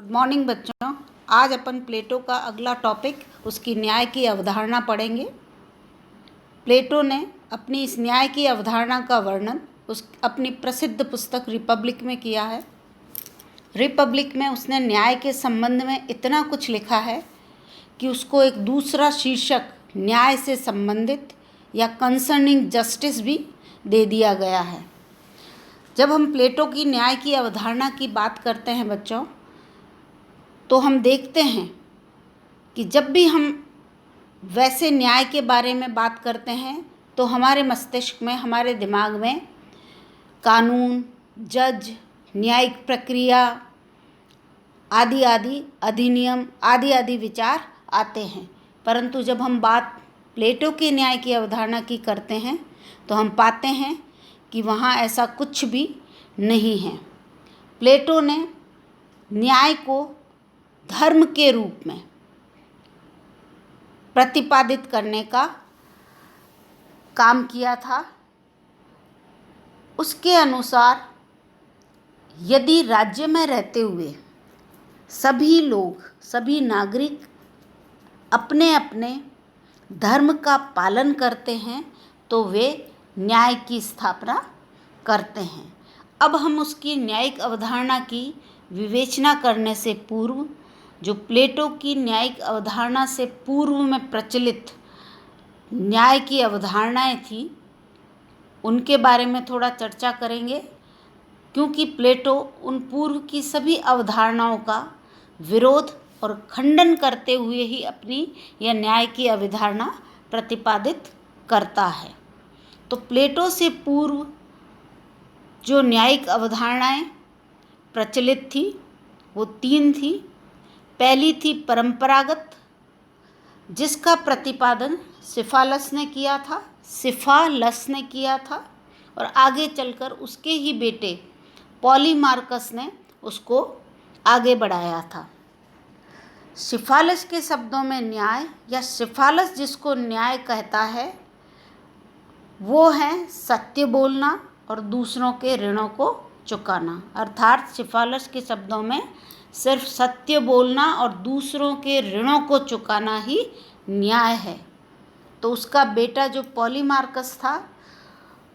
Good morning बच्चों। आज अपन प्लेटो का अगला टॉपिक उसकी न्याय की अवधारणा पढ़ेंगे। प्लेटो ने अपनी इस न्याय की अवधारणा का वर्णन अपनी प्रसिद्ध पुस्तक रिपब्लिक में किया है। रिपब्लिक में उसने न्याय के संबंध में इतना कुछ लिखा है कि उसको एक दूसरा शीर्षक न्याय से संबंधित या कंसर्निंग जस्टिस भी दे दिया गया है। जब हम प्लेटो की न्याय की अवधारणा की बात करते हैं बच्चों, तो हम देखते हैं कि जब भी हम वैसे न्याय के बारे में बात करते हैं तो हमारे मस्तिष्क में, हमारे दिमाग में कानून, जज, न्यायिक प्रक्रिया आदि आदि, अधिनियम आदि आदि विचार आते हैं। परंतु जब हम बात प्लेटो के न्याय की अवधारणा की करते हैं तो हम पाते हैं कि वहाँ ऐसा कुछ भी नहीं है। प्लेटो ने न्याय को धर्म के रूप में प्रतिपादित करने का काम किया था। उसके अनुसार यदि राज्य में रहते हुए सभी लोग, सभी नागरिक अपने अपने धर्म का पालन करते हैं तो वे न्याय की स्थापना करते हैं। अब हम उसकी न्यायिक अवधारणा की विवेचना करने से पूर्व, जो प्लेटो की न्यायिक अवधारणा से पूर्व में प्रचलित न्याय की अवधारणाएं थी, उनके बारे में थोड़ा चर्चा करेंगे, क्योंकि प्लेटो उन पूर्व की सभी अवधारणाओं का विरोध और खंडन करते हुए ही अपनी यह न्याय की अवधारणा प्रतिपादित करता है। तो प्लेटो से पूर्व जो न्यायिक अवधारणाएं प्रचलित थी वो तीन थी। पहली थी परंपरागत, जिसका प्रतिपादन सिफालस ने किया था और आगे चलकर उसके ही बेटे पॉलीमार्कस ने उसको आगे बढ़ाया था। सिफालस के शब्दों में न्याय, या सिफालस जिसको न्याय कहता है, वो है सत्य बोलना और दूसरों के ऋणों को चुकाना। अर्थात सिफालस के शब्दों में सिर्फ सत्य बोलना और दूसरों के ऋणों को चुकाना ही न्याय है। तो उसका बेटा जो पॉलीमार्कस था,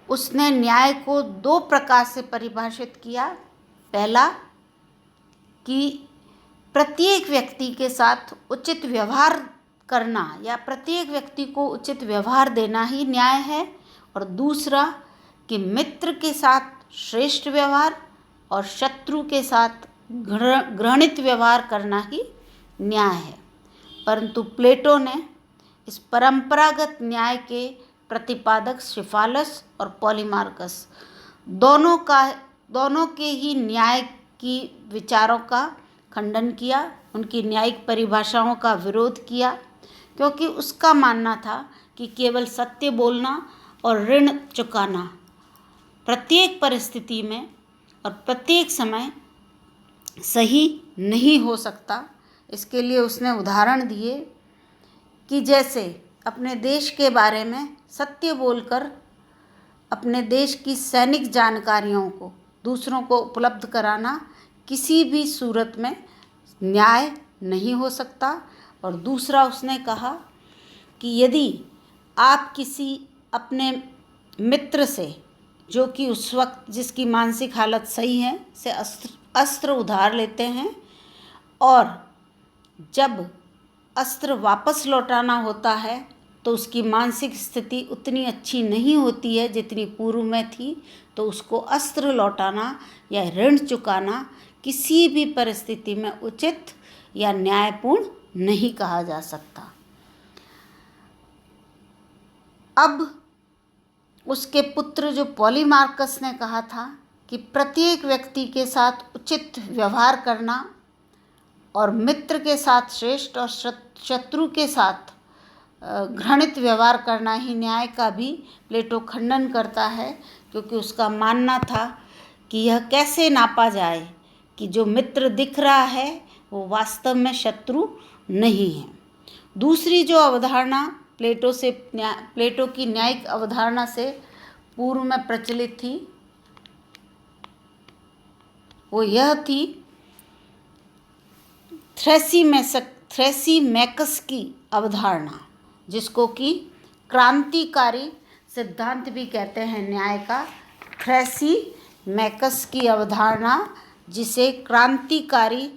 उसने न्याय को दो प्रकार से परिभाषित किया। पहला कि प्रत्येक व्यक्ति के साथ उचित व्यवहार करना या प्रत्येक व्यक्ति को उचित व्यवहार देना ही न्याय है, और दूसरा कि मित्र के साथ श्रेष्ठ व्यवहार और शत्रु के साथ घृणित व्यवहार करना ही न्याय है। परंतु प्लेटो ने इस परंपरागत न्याय के प्रतिपादक सिफालस और पॉलीमार्कस दोनों के ही न्याय की विचारों का खंडन किया, उनकी न्यायिक परिभाषाओं का विरोध किया, क्योंकि उसका मानना था कि केवल सत्य बोलना और ऋण चुकाना प्रत्येक परिस्थिति में और प्रत्येक समय सही नहीं हो सकता। इसके लिए उसने उदाहरण दिए कि जैसे अपने देश के बारे में सत्य बोलकर अपने देश की सैनिक जानकारियों को दूसरों को उपलब्ध कराना किसी भी सूरत में न्याय नहीं हो सकता। और दूसरा उसने कहा कि यदि आप किसी अपने मित्र से, जो कि उस वक्त जिसकी मानसिक हालत सही है, से अस्त्र उधार लेते हैं और जब अस्त्र वापस लौटाना होता है तो उसकी मानसिक स्थिति उतनी अच्छी नहीं होती है जितनी पूर्व में थी, तो उसको अस्त्र लौटाना या ऋण चुकाना किसी भी परिस्थिति में उचित या न्यायपूर्ण नहीं कहा जा सकता। अब उसके पुत्र जो पॉलीमार्कस ने कहा था कि प्रत्येक व्यक्ति के साथ उचित व्यवहार करना और मित्र के साथ श्रेष्ठ और शत्रु के साथ घृणित व्यवहार करना ही न्याय का भी प्लेटो खंडन करता है, क्योंकि उसका मानना था कि यह कैसे नापा जाए कि जो मित्र दिख रहा है वो वास्तव में शत्रु नहीं है। दूसरी जो अवधारणा प्लेटो की न्यायिक अवधारणा से पूर्व में प्रचलित थी वो यह थी थ्रेसीमैकस की अवधारणा, जिसको कि क्रांतिकारी सिद्धांत भी कहते हैं न्याय का। थ्रेसीमैकस की अवधारणा, जिसे क्रांतिकारी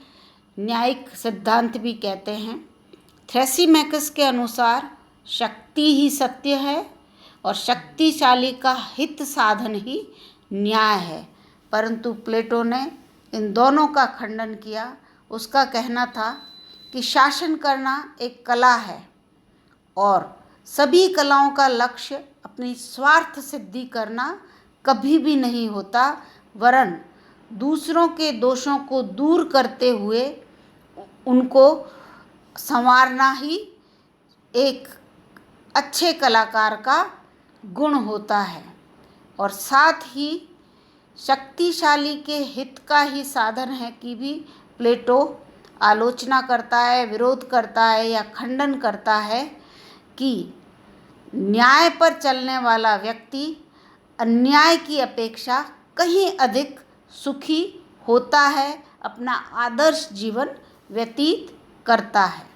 न्यायिक सिद्धांत भी कहते हैं। थ्रेसीमैकस के अनुसार शक्ति ही सत्य है और शक्तिशाली का हित साधन ही न्याय है, परंतु प्लेटो ने इन दोनों का खंडन किया। उसका कहना था कि शासन करना एक कला है और सभी कलाओं का लक्ष्य अपनी स्वार्थ सिद्धि करना कभी भी नहीं होता, वरन दूसरों के दोषों को दूर करते हुए उनको संवारना ही एक अच्छे कलाकार का गुण होता है। और साथ ही शक्तिशाली के हित का ही साधन है कि भी प्लेटो आलोचना करता है, विरोध करता है या खंडन करता है कि न्याय पर चलने वाला व्यक्ति अन्याय की अपेक्षा कहीं अधिक सुखी होता है, अपना आदर्श जीवन व्यतीत करता है।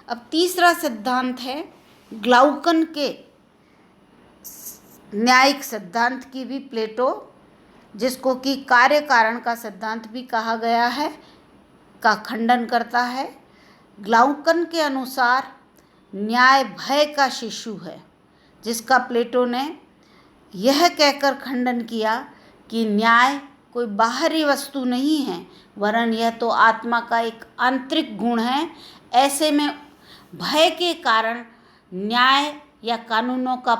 अब तीसरा सिद्धांत है ग्लाउकन के न्यायिक सिद्धांत की भी प्लेटो, जिसको कि कार्य कारण का सिद्धांत भी कहा गया है, का खंडन करता है। ग्लाउकन के अनुसार न्याय भय का शिशु है, जिसका प्लेटो ने यह कहकर खंडन किया कि न्याय कोई बाहरी वस्तु नहीं है, वरन यह तो आत्मा का एक आंतरिक गुण है। ऐसे में भय के कारण न्याय या कानूनों का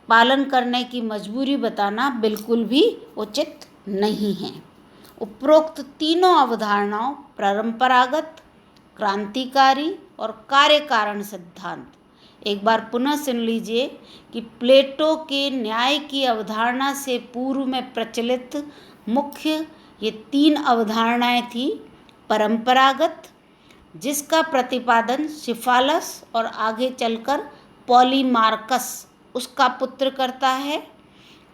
पालन करने की मजबूरी बताना बिल्कुल भी उचित नहीं है। उपरोक्त तीनों अवधारणाओं परंपरागत, क्रांतिकारी और कार्य कारण सिद्धांत, एक बार पुनः सुन लीजिए कि प्लेटो के न्याय की अवधारणा से पूर्व में प्रचलित मुख्य ये तीन अवधारणाएं थी। परंपरागत, जिसका प्रतिपादन सिफालस और आगे चलकर पॉलीमार्कस उसका पुत्र करता है,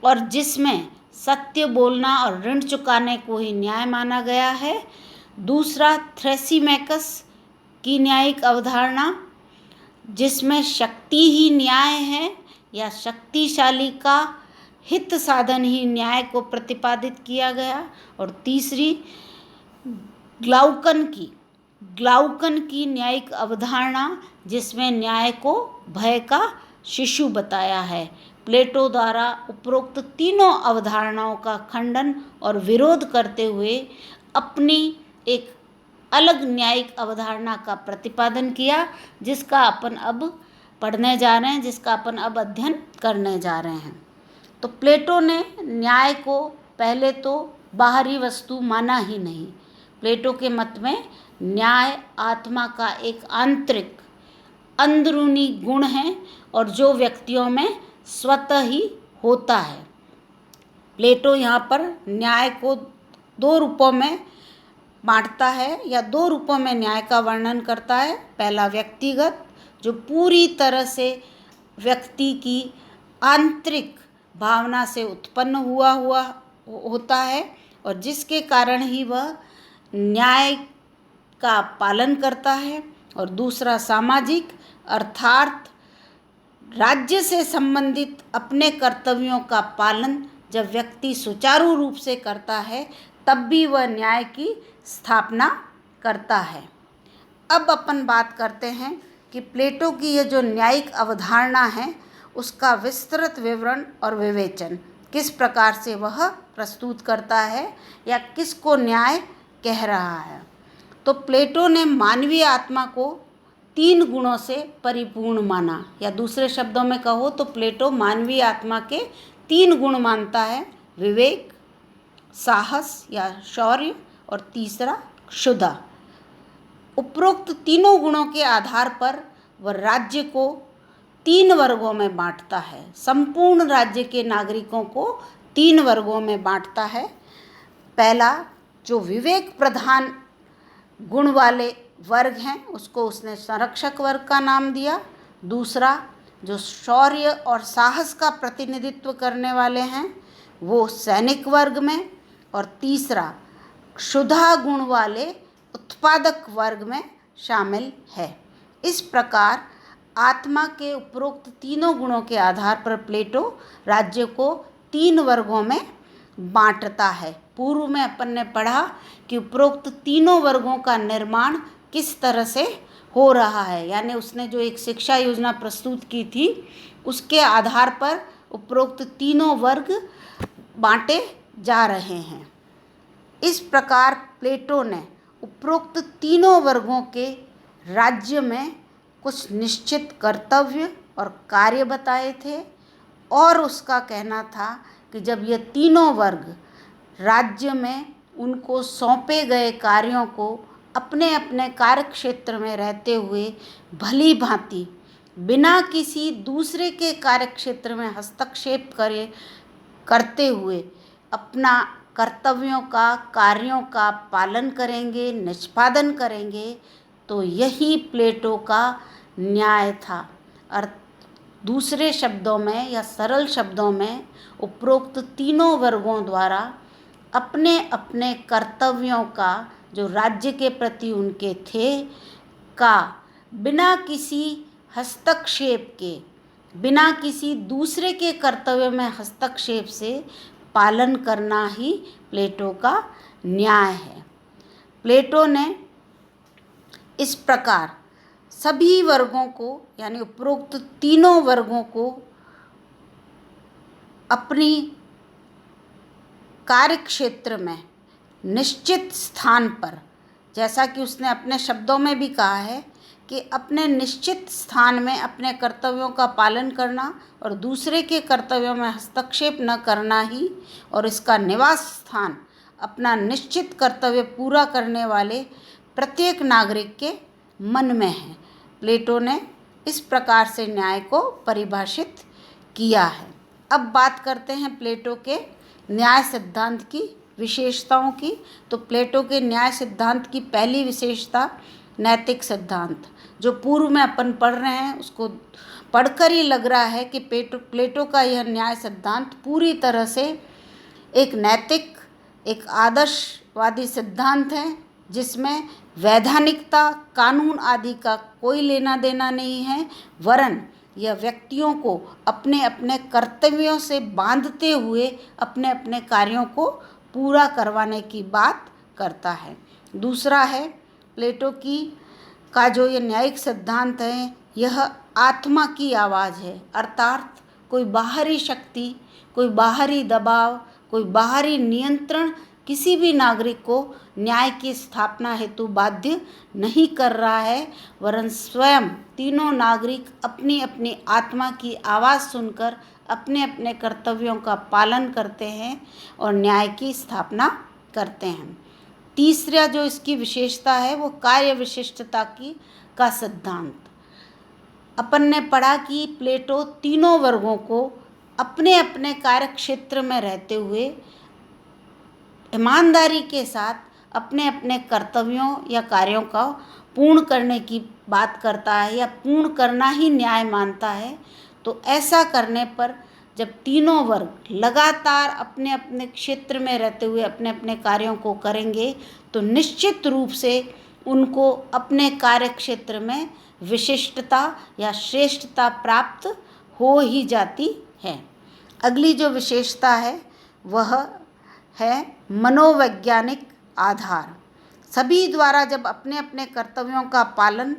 और जिसमें सत्य बोलना और ऋण चुकाने को ही न्याय माना गया है। दूसरा थ्रेसीमैकस की न्यायिक अवधारणा, जिसमें शक्ति ही न्याय है या शक्तिशाली का हित साधन ही न्याय को प्रतिपादित किया गया। और तीसरी ग्लाउकन की न्यायिक अवधारणा, जिसमें न्याय को भय का शिशु बताया है। प्लेटो द्वारा उपरोक्त तीनों अवधारणाओं का खंडन और विरोध करते हुए अपनी एक अलग न्यायिक अवधारणा का प्रतिपादन किया, जिसका अपन अब पढ़ने जा रहे हैं, जिसका अपन अब अध्ययन करने जा रहे हैं। तो प्लेटो ने न्याय को पहले तो बाहरी वस्तु माना ही नहीं। प्लेटो के मत में न्याय आत्मा का एक आंतरिक अंदरूनी गुण है और जो व्यक्तियों में स्वतः ही होता है। प्लेटो यहाँ पर न्याय को दो रूपों में बांटता है या दो रूपों में न्याय का वर्णन करता है। पहला व्यक्तिगत, जो पूरी तरह से व्यक्ति की आंतरिक भावना से उत्पन्न हुआ होता है और जिसके कारण ही वह न्याय का पालन करता है। और दूसरा सामाजिक, अर्थात राज्य से संबंधित अपने कर्तव्यों का पालन जब व्यक्ति सुचारू रूप से करता है तब भी वह न्याय की स्थापना करता है। अब अपन बात करते हैं कि प्लेटो की ये जो न्यायिक अवधारणा है उसका विस्तृत विवरण और विवेचन किस प्रकार से वह प्रस्तुत करता है या किसको न्याय कह रहा है। तो प्लेटो ने मानवीय आत्मा को तीन गुणों से परिपूर्ण माना, या दूसरे शब्दों में कहो तो प्लेटो मानवीय आत्मा के तीन गुण मानता है: विवेक, साहस या शौर्य और तीसरा क्षुधा। उपरोक्त तीनों गुणों के आधार पर वह राज्य को तीन वर्गों में बांटता है। संपूर्ण राज्य के नागरिकों को तीन वर्गों में बांटता है। पहला, जो विवेक प्रधान गुण वाले वर्ग हैं उसको उसने संरक्षक वर्ग का नाम दिया। दूसरा, जो शौर्य और साहस का प्रतिनिधित्व करने वाले हैं वो सैनिक वर्ग में। और तीसरा, क्षुधा गुण वाले निष्पादक वर्ग में शामिल है। इस प्रकार आत्मा के उपरोक्त तीनों गुणों के आधार पर प्लेटो राज्य को 3 वर्गों में बांटता है। पूर्व में अपन ने पढ़ा कि उपरोक्त तीनों वर्गों का निर्माण किस तरह से हो रहा है, यानी उसने जो एक शिक्षा योजना प्रस्तुत की थी उसके आधार पर उपरोक्त तीनों वर्ग बांटे जा रहे हैं। इस प्रकार प्लेटो ने उपरोक्त तीनों वर्गों के राज्य में कुछ निश्चित कर्तव्य और कार्य बताए थे और उसका कहना था कि जब ये तीनों वर्ग राज्य में उनको सौंपे गए कार्यों को अपने अपने कार्य क्षेत्र में रहते हुए भली भांति बिना किसी दूसरे के कार्य क्षेत्र में हस्तक्षेप करते हुए अपना कर्तव्यों का, कार्यों का पालन करेंगे, निष्पादन करेंगे, तो यही प्लेटो का न्याय था। और दूसरे शब्दों में या सरल शब्दों में उपरोक्त तीनों वर्गों द्वारा अपने अपने कर्तव्यों का जो राज्य के प्रति उनके थे का बिना किसी हस्तक्षेप के, बिना किसी दूसरे के कर्तव्य में हस्तक्षेप से पालन करना ही प्लेटो का न्याय है। प्लेटो ने इस प्रकार सभी वर्गों को यानी उपरोक्त तीनों वर्गों को अपनी कार्य क्षेत्र में निश्चित स्थान पर, जैसा कि उसने अपने शब्दों में भी कहा है कि अपने निश्चित स्थान में अपने कर्तव्यों का पालन करना और दूसरे के कर्तव्यों में हस्तक्षेप न करना ही और इसका निवास स्थान अपना निश्चित कर्तव्य पूरा करने वाले प्रत्येक नागरिक के मन में है। प्लेटो ने इस प्रकार से न्याय को परिभाषित किया है। अब बात करते हैं प्लेटो के न्याय सिद्धांत की विशेषताओं की। तो प्लेटो के न्याय सिद्धांत की पहली विशेषता नैतिक सिद्धांत, जो पूर्व में अपन पढ़ रहे हैं उसको पढ़कर ही लग रहा है कि प्लेटो का यह न्याय सिद्धांत पूरी तरह से एक नैतिक, एक आदर्शवादी सिद्धांत है जिसमें वैधानिकता, कानून आदि का कोई लेना देना नहीं है, वरन यह व्यक्तियों को अपने अपने कर्तव्यों से बांधते हुए अपने अपने कार्यों को पूरा करवाने की बात करता है। दूसरा है प्लेटो का जो ये न्यायिक सिद्धांत है यह आत्मा की आवाज़ है, अर्थात कोई बाहरी शक्ति, कोई बाहरी दबाव, कोई बाहरी नियंत्रण किसी भी नागरिक को न्याय की स्थापना हेतु बाध्य नहीं कर रहा है, वरन स्वयं तीनों नागरिक अपनी अपनी आत्मा की आवाज़ सुनकर अपने अपने कर्तव्यों का पालन करते हैं और न्याय की स्थापना करते हैं। तीसरा जो इसकी विशेषता है वो कार्य विशिष्टता का सिद्धांत। अपन ने पढ़ा कि प्लेटो तीनों वर्गों को अपने अपने कार्य क्षेत्र में रहते हुए ईमानदारी के साथ अपने अपने कर्तव्यों या कार्यों का पूर्ण करने की बात करता है या पूर्ण करना ही न्याय मानता है। तो ऐसा करने पर जब तीनों वर्ग लगातार अपने अपने क्षेत्र में रहते हुए अपने अपने कार्यों को करेंगे तो निश्चित रूप से उनको अपने कार्य क्षेत्र में विशिष्टता या श्रेष्ठता प्राप्त हो ही जाती है। अगली जो विशेषता है वह है मनोवैज्ञानिक आधार। सभी द्वारा जब अपने अपने कर्तव्यों का पालन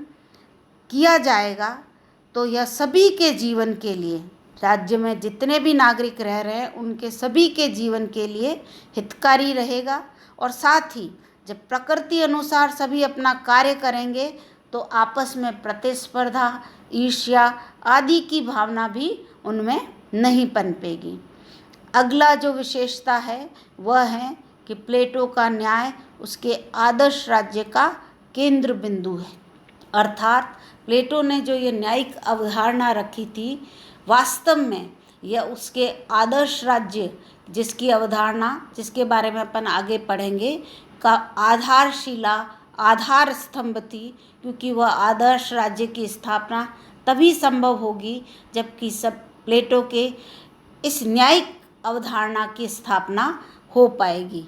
किया जाएगा तो यह सभी के जीवन के लिए, राज्य में जितने भी नागरिक रह रहे हैं उनके सभी के जीवन के लिए हितकारी रहेगा। और साथ ही जब प्रकृति अनुसार सभी अपना कार्य करेंगे तो आपस में प्रतिस्पर्धा, ईर्ष्या आदि की भावना भी उनमें नहीं पनपेगी। अगला जो विशेषता है वह है कि प्लेटो का न्याय उसके आदर्श राज्य का केंद्र बिंदु है, अर्थात प्लेटो ने जो ये न्यायिक अवधारणा रखी थी वास्तव में यह उसके आदर्श राज्य जिसकी अवधारणा, जिसके बारे में अपन आगे पढ़ेंगे, का आधारशिला, आधार स्तंभ थी, क्योंकि वह आदर्श राज्य की स्थापना तभी संभव होगी जबकि सब प्लेटो के इस न्यायिक अवधारणा की स्थापना हो पाएगी।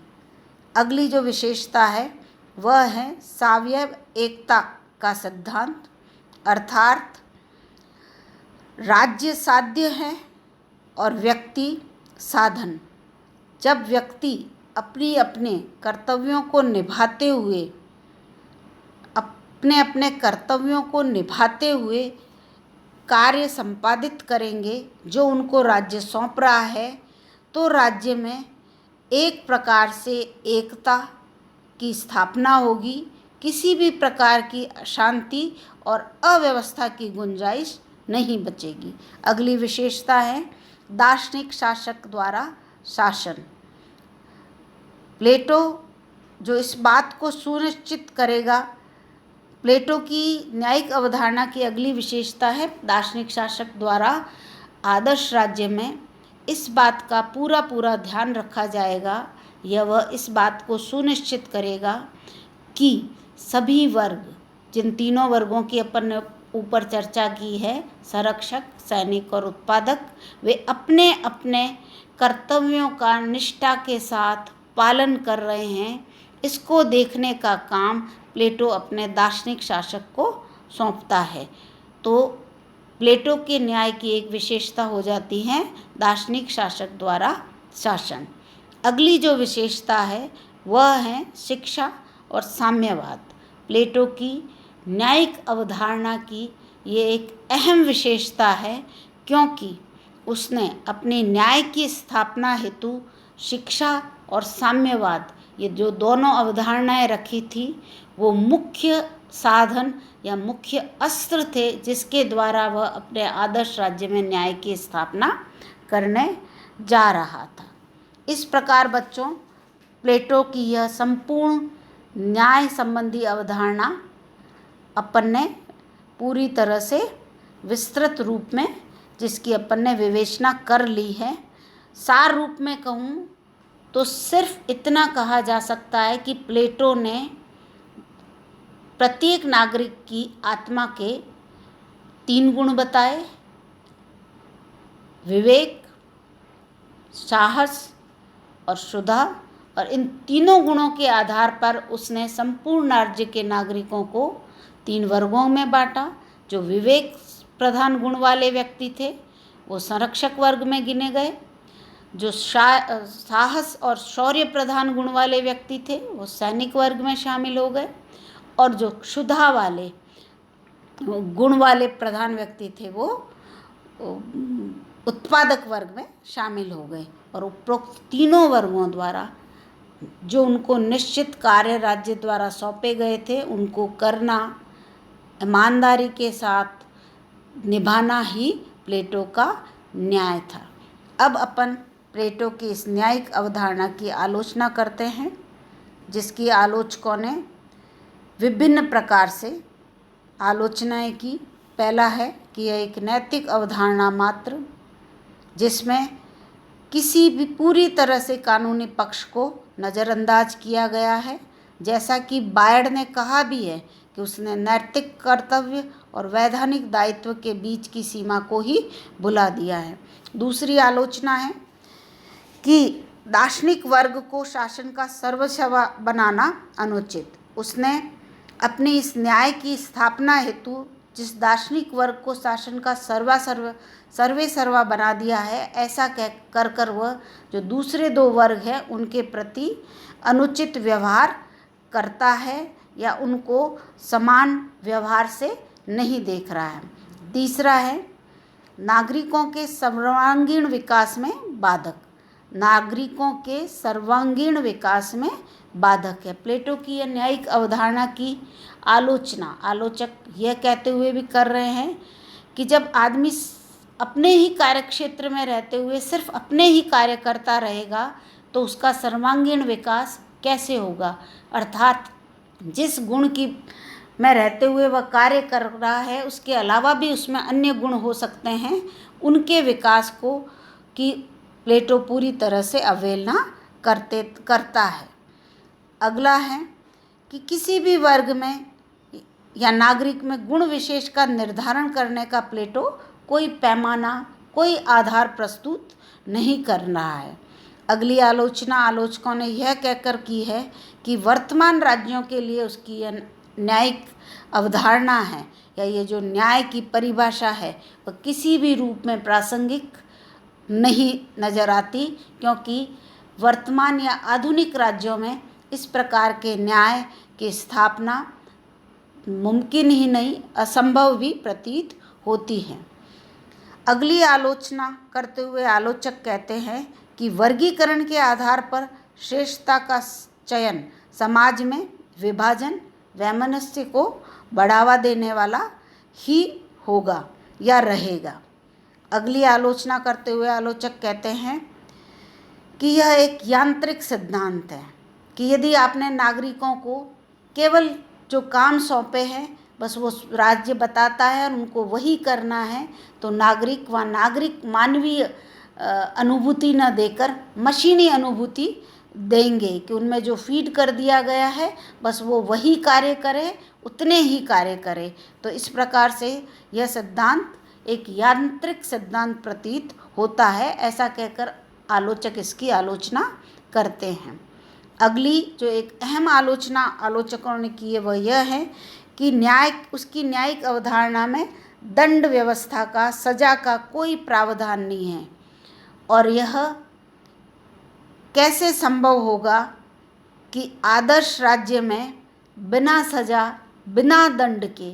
अगली जो विशेषता है वह है सावयव एकता का सिद्धांत, अर्थात राज्य साध्य है और व्यक्ति साधन। जब व्यक्ति अपने अपने कर्तव्यों को निभाते हुए कार्य संपादित करेंगे जो उनको राज्य सौंप रहा है, तो राज्य में एक प्रकार से एकता की स्थापना होगी। किसी भी प्रकार की अशांति और अव्यवस्था की गुंजाइश नहीं बचेगी। अगली विशेषता है दार्शनिक शासक द्वारा शासन। प्लेटो जो इस बात को सुनिश्चित करेगा, प्लेटो की न्यायिक अवधारणा की अगली विशेषता है दार्शनिक शासक द्वारा आदर्श राज्य में इस बात का पूरा ध्यान रखा जाएगा, या वह इस बात को सुनिश्चित करेगा कि सभी वर्ग, जिन तीनों वर्गों की अपन ने ऊपर चर्चा की है, संरक्षक, सैनिक और उत्पादक, वे अपने अपने कर्तव्यों का निष्ठा के साथ पालन कर रहे हैं। इसको देखने का काम प्लेटो अपने दार्शनिक शासक को सौंपता है। तो प्लेटो के न्याय की एक विशेषता हो जाती है दार्शनिक शासक द्वारा शासन। अगली जो विशेषता है वह है शिक्षा और साम्यवाद। प्लेटो की न्यायिक अवधारणा की ये एक अहम विशेषता है, क्योंकि उसने अपने न्याय की स्थापना हेतु शिक्षा और साम्यवाद, ये जो दोनों अवधारणाएं रखी थी, वो मुख्य साधन या मुख्य अस्त्र थे जिसके द्वारा वह अपने आदर्श राज्य में न्याय की स्थापना करने जा रहा था। इस प्रकार बच्चों, प्लेटो की यह संपूर्ण न्याय संबंधी अवधारणा अपन ने पूरी तरह से विस्तृत रूप में जिसकी अपन ने विवेचना कर ली है। सार रूप में कहूँ तो सिर्फ इतना कहा जा सकता है कि प्लेटो ने प्रत्येक नागरिक की आत्मा के 3 गुण बताए: विवेक, साहस और क्षुधा। और इन तीनों गुणों के आधार पर उसने संपूर्ण राज्य के नागरिकों को 3 वर्गों में बांटा। जो विवेक प्रधान गुण वाले व्यक्ति थे वो संरक्षक वर्ग में गिने गए, जो साहस और शौर्य प्रधान गुण वाले व्यक्ति थे वो सैनिक वर्ग में शामिल हो गए, और जो क्षुधा वाले गुण वाले प्रधान व्यक्ति थे वो उत्पादक वर्ग में शामिल हो गए। और उपरोक्त तीनों वर्गों द्वारा जो उनको निश्चित कार्य राज्य द्वारा सौंपे गए थे उनको करना, ईमानदारी के साथ निभाना ही प्लेटो का न्याय था। अब अपन प्लेटो की इस न्यायिक अवधारणा की आलोचना करते हैं, जिसकी आलोचकों ने विभिन्न प्रकार से आलोचनाएं की। पहला है कि यह एक नैतिक अवधारणा मात्र, जिसमें किसी भी पूरी तरह से कानूनी पक्ष को नज़रअंदाज किया गया है। जैसा कि बायड ने कहा भी है कि उसने नैतिक कर्तव्य और वैधानिक दायित्व के बीच की सीमा को ही भुला दिया है। दूसरी आलोचना है कि दार्शनिक वर्ग को शासन का सर्वस्व बनाना अनुचित। उसने अपनी इस न्याय की स्थापना हेतु जिस दार्शनिक वर्ग को शासन का सर्वे सर्वा बना दिया है, ऐसा कह कर वह जो दूसरे 2 वर्ग हैं उनके प्रति अनुचित व्यवहार करता है या उनको समान व्यवहार से नहीं देख रहा है। तीसरा है नागरिकों के सर्वांगीण विकास में बाधक। नागरिकों के सर्वांगीण विकास में बाधक है। प्लेटो की यह न्यायिक अवधारणा की आलोचक यह कहते हुए भी कर रहे हैं कि जब आदमी अपने ही कार्यक्षेत्र में रहते हुए सिर्फ अपने ही कार्य करता रहेगा तो उसका सर्वांगीण विकास कैसे होगा। अर्थात जिस गुण की में रहते हुए वह कार्य कर रहा है उसके अलावा भी उसमें अन्य गुण हो सकते हैं, उनके विकास को कि प्लेटो पूरी तरह से अवहेलना करता है। अगला है कि किसी भी वर्ग में या नागरिक में गुण विशेष का निर्धारण करने का प्लेटो कोई पैमाना, कोई आधार प्रस्तुत नहीं कर रहा है। अगली आलोचना आलोचकों ने यह कहकर की है कि वर्तमान राज्यों के लिए उसकी यह न्यायिक अवधारणा है या ये जो न्याय की परिभाषा है वह किसी भी रूप में प्रासंगिक नहीं नज़र आती, क्योंकि वर्तमान या आधुनिक राज्यों में इस प्रकार के न्याय की स्थापना मुमकिन ही नहीं, असंभव भी प्रतीत होती है। अगली आलोचना करते हुए आलोचक कहते हैं कि वर्गीकरण के आधार पर श्रेष्ठता का चयन समाज में विभाजन वैमनस्य को बढ़ावा देने वाला ही होगा या रहेगा। अगली आलोचना करते हुए आलोचक कहते हैं कि यह एक यांत्रिक सिद्धांत है कि यदि आपने नागरिकों को केवल जो काम सौंपे हैं बस वो राज्य बताता है और उनको वही करना है, तो नागरिक मानवीय अनुभूति न देकर मशीनी अनुभूति देंगे कि उनमें जो फीड कर दिया गया है बस वो वही कार्य करे, उतने ही कार्य करे। तो इस प्रकार से यह सिद्धांत एक यांत्रिक सिद्धांत प्रतीत होता है, ऐसा कहकर आलोचक इसकी आलोचना करते हैं। अगली जो एक अहम आलोचना आलोचकों ने की है वह यह है कि उसकी न्यायिक अवधारणा में दंड व्यवस्था का, सजा का कोई प्रावधान नहीं है और यह कैसे संभव होगा कि आदर्श राज्य में बिना सजा बिना दंड के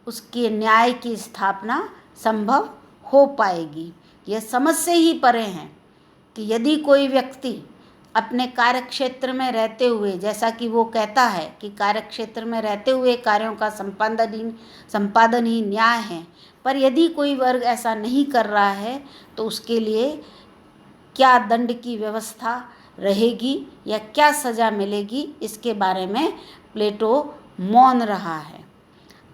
उसके न्याय की स्थापना संभव हो पाएगी। यह समझ से ही परे हैं कि यदि कोई व्यक्ति अपने कार्यक्षेत्र में रहते हुए, जैसा कि वो कहता है कि कार्यक्षेत्र में रहते हुए कार्यों का संपादन ही न्याय है, पर यदि कोई वर्ग ऐसा नहीं कर रहा है तो उसके लिए क्या दंड की व्यवस्था रहेगी या क्या सज़ा मिलेगी, इसके बारे में प्लेटो मौन रहा है।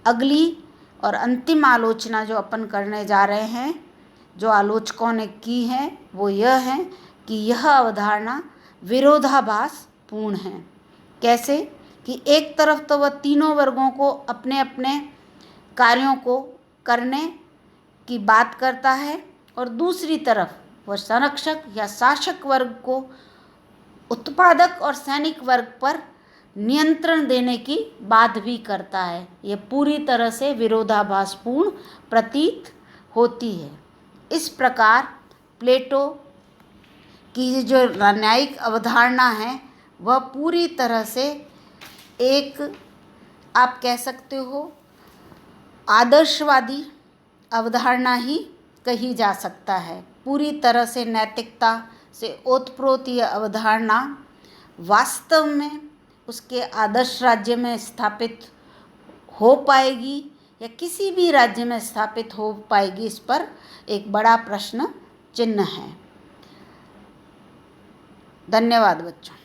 अगली और अंतिम आलोचना जो अपन करने जा रहे हैं, जो आलोचकों ने की है, वो यह है कि यह अवधारणा विरोधाभास पूर्ण है। कैसे कि एक तरफ तो वह तीनों वर्गों को अपने अपने कार्यों को करने की बात करता है और दूसरी तरफ वह संरक्षक या शासक वर्ग को उत्पादक और सैनिक वर्ग पर नियंत्रण देने की बात भी करता है। यह पूरी तरह से विरोधाभासपूर्ण प्रतीत होती है। इस प्रकार प्लेटो की जो न्यायिक अवधारणा है वह पूरी तरह से एक, आप कह सकते हो, आदर्शवादी अवधारणा ही कही जा सकता है। पूरी तरह से नैतिकता से ओतप्रोत यह अवधारणा वास्तव में उसके आदर्श राज्य में स्थापित हो पाएगी या किसी भी राज्य में स्थापित हो पाएगी, इस पर एक बड़ा प्रश्न चिन्ह है। धन्यवाद बच्चों।